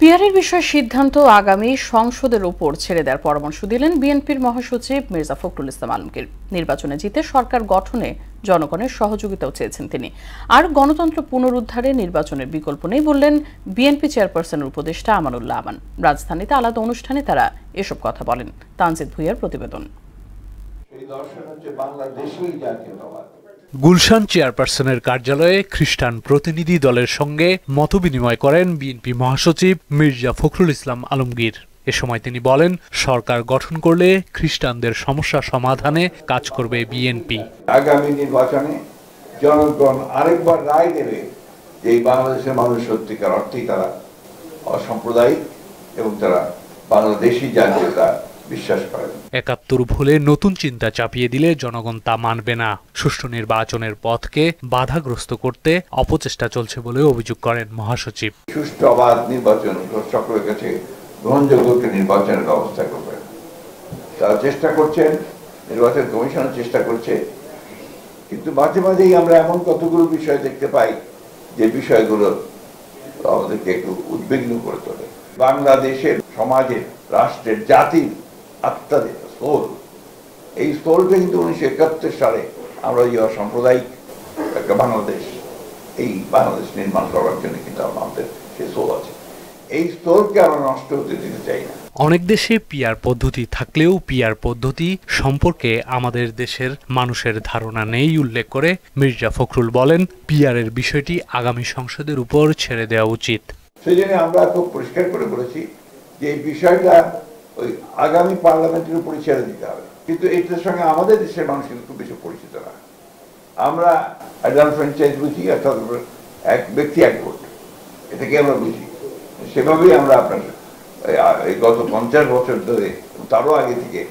পিআরের বিষয়ে সিদ্ধান্ত আগামী সংসদের উপর ছেড়ে দেওয়ার পরামর্শ দিলেন বিএনপির মহাসচিব মির্জা ফখরুল ইসলাম আলমগীর। নির্বাচনে জিতে সরকার গঠনে জনগণের সহযোগিতাও চেয়েছেন তিনি। আর গণতন্ত্র পুনরুদ্ধারে নির্বাচনের বিকল্প নেই বললেন বিএনপি চেয়ারপারসনের উপদেষ্টা আমানুল্লাহ আমান। রাজধানীতে আলাদা অনুষ্ঠানে তারা এসব কথা বলেন। তানজিদ ভুঁইয়ার প্রতিবেদন। গুলশান চেয়ারপারসনের কার্যালয়ে খ্রিস্টান প্রতিনিধি দলের সঙ্গে মতবিনিময় করেন বিএনপি মহাসচিব মির্জা ফখরুল ইসলাম আলমগীর। এ সময় তিনি বলেন, সরকার গঠন করলে খ্রিস্টানদের সমস্যা সমাধানে কাজ করবে বিএনপি। আগামী নির্বাচনে জনগণ আরেকবার রায় দেবে যে এই বাংলাদেশের মানুষ সত্যিকার অর্থেই তারা অসাম্প্রদায়িক এবং তারা বাংলাদেশি জাতীয়তা বিশ্বাস করেন। ৭১ ভুলে নতুন চিন্তা চাপিয়ে দিলে জনগণ তা মানবে না। সুষ্ঠু নির্বাচনের পথকে বাধাগ্রস্ত করতে অপচেষ্টা চলছে বলে অভিযোগ করেন মহাসচিব। সুষ্ঠু অবাধ নির্বাচন সকলের কাছে গ্রহণযোগ্য নির্বাচনের ব্যবস্থা করবেন তারা চেষ্টা করছেন, নির্বাচন কমিশন চেষ্টা করছে, কিন্তু মাঝে মাঝেই আমরা এমন কতগুলো বিষয় দেখতে পাই যে বিষয়গুলো আমাদেরকে একটু উদ্বিগ্ন করে তোলে। বাংলাদেশের সমাজের, রাষ্ট্রের, জাতির আত্মাদের সোল, এই সোলটা কিন্তু 1971 সালে আমরা এই অসাম্প্রদায়িক একটা বাংলাদেশ, এই বাংলাদেশ নির্মাণ করার জন্য কিন্তু আমাদের সেই সোল আছে। এই সোলকে আমরা নষ্ট হতে দিতে চাই না। অনেক দেশে পিআর পদ্ধতি থাকলেও পিআর পদ্ধতি সম্পর্কে আমাদের দেশের মানুষের ধারণা নেই উল্লেখ করে মির্জা ফখরুল বলেন, পিআরের বিষয়টি আগামী সংসদের উপর ছেড়ে দেওয়া উচিত। সেই জন্য আমরা খুব পরিষ্কার করে বলেছি যে এই বিষয়টা ওই আগামী পার্লামেন্টের উপরে ছেড়ে দিতে হবে, কিন্তু এটার সঙ্গে আমাদের দেশের মানুষ কিন্তু খুব বেশি পরিচিত না। আমরা অ্যাডাল্ট ফ্র্যাঞ্চাইজ বুঝি, অর্থাৎ এক ব্যক্তি এক ভোট, এটাকে আমরা বুঝি। সেভাবেই আমরা আপনার এই গত 50 বছর ধরে, তারও আগে থেকে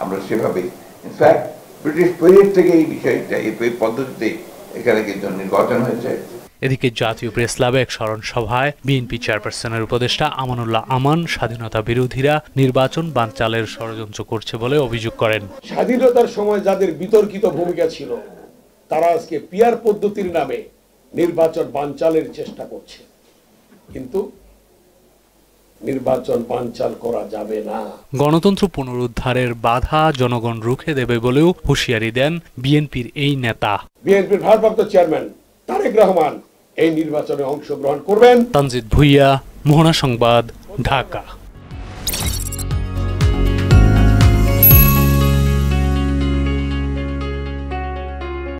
আমরা সেভাবেই, ইনফ্যাক্ট ব্রিটিশ পিরিয়ড থেকে এই বিষয়টা, এই পদ্ধতিতে এখানে কিন্তু নির্বাচন হয়েছে। এদিকে জাতীয় প্রেস ক্লাবে এক স্মরণ সভায় বিএনপি চেয়ারপারসনের উপদেষ্টা আমানুল্লাহ আমান স্বাধীনতা বিরোধীরা নির্বাচন বানচালের ষড়যন্ত্র করছে বলে অভিযোগ করেন। স্বাধীনতার সময় যাদের বিতর্কিত ভূমিকা ছিল তারা আজকে পিআর পদ্ধতির নামে নির্বাচন বানচালের চেষ্টা করছে, কিন্তু নির্বাচন বানচাল করা যাবে না। গণতন্ত্র পুনরুদ্ধারের বাধা জনগণ রুখে দেবে বলেও হুঁশিয়ারি দেন বিএনপির এই নেতা। বিএনপির ভারপ্রাপ্ত চেয়ারম্যান তারেক রহমান এই নির্বাচনে অংশগ্রহণ করবেন। তানজিদ ভুঁইয়া, মোহনা সংবাদ, ঢাকা।